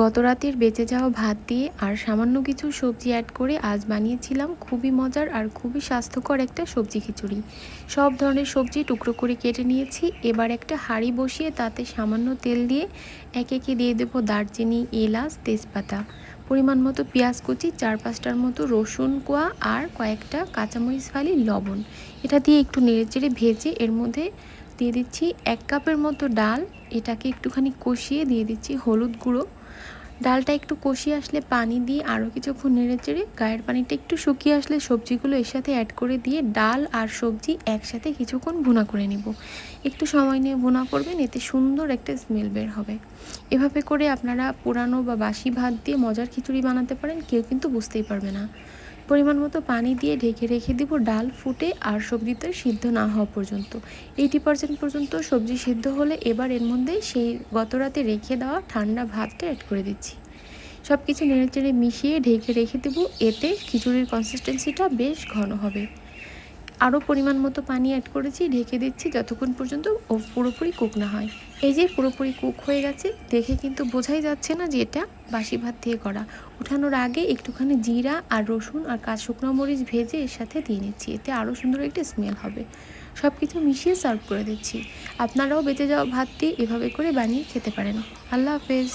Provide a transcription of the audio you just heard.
গত রাতের বেঁচে যাওয়া ভাত দিয়ে আর সামান্য কিছু সবজি অ্যাড করে আজ বানিয়েছিলাম খুবই মজার আর খুবই স্বাস্থ্যকর একটা সবজি খিচুড়ি। সব ধরনের সবজি টুকরো করে কেটে নিয়েছি। এবার একটা হাঁড়ি বসিয়ে তাতে সামান্য তেল দিয়ে একে একে দিয়ে দেবো দারচিনি, এলাচ, তেজপাতা, পরিমাণ মতো পেঁয়াজ কুচি, 4-5টার মতো রসুন কোয়া আর কয়েকটা কাঁচামরিচ ফালি, লবণ। এটা দিয়ে একটু নেড়েচেড়ে ভেজে এর মধ্যে দিয়ে দিচ্ছি 1 কাপের মতো ডাল। এটাকে একটুখানি কষিয়ে দিয়ে দিচ্ছি হলুদ গুঁড়ো। ডালটা একটু কষিয়ে আসলে পানি দিয়ে আরও কিছুক্ষণ নেড়েচেড়ে গায়ের পানিটা একটু শুকিয়ে আসলে সবজিগুলো এর সাথে অ্যাড করে দিয়ে ডাল আর সবজি একসাথে কিছুক্ষণ ভুনা করে নিব। একটু সময় নিয়ে ভুনা করবেন, এতে সুন্দর একটা স্মেল বের হবে। এভাবে করে আপনারা পুরানো বা বাসি ভাত দিয়ে মজার খিচুড়ি বানাতে পারেন, কেউ কিন্তু বুঝতেই পারবে না। পরিমাণ মতো পানি দিয়ে ঢেকে রেখে দিব ডাল ফুটে আর সবজিতে সিদ্ধ না হওয়া পর্যন্ত। 80% পর্যন্ত সবজি সিদ্ধ হলে এবার এর মধ্যে সেই গত রাতে রেখে দেওয়া ঠান্ডা ভাতটা অ্যাড করে দিচ্ছি। সব কিছু নেড়েচেড়ে মিশিয়ে ঢেকে রেখে দেব। এতে খিচুড়ির কনসিস্টেন্সিটা বেশ ঘন হবে। আরও পরিমাণ মতো পানি অ্যাড করেছি, ঢেকে দিচ্ছি যতক্ষণ পর্যন্ত পুরোপুরি কুক না হয়। এই যে পুরোপুরি কুক হয়ে গেছে, দেখে কিন্তু বোঝাই যাচ্ছে না যে এটা বাসি ভাত দিয়ে করা। ওঠানোর আগে একটুখানি জিরা আর রসুন আর শুকনো মরিচ ভেজে এর সাথে দিয়ে নিচ্ছি, এতে আরও সুন্দর একটা স্মেল হবে। সব কিছু মিশিয়ে সার্ভ করে দিচ্ছি। আপনারাও বেঁচে যাওয়া ভাত দিয়ে এভাবে করে বানিয়ে খেতে পারেন। আল্লাহ হাফেজ।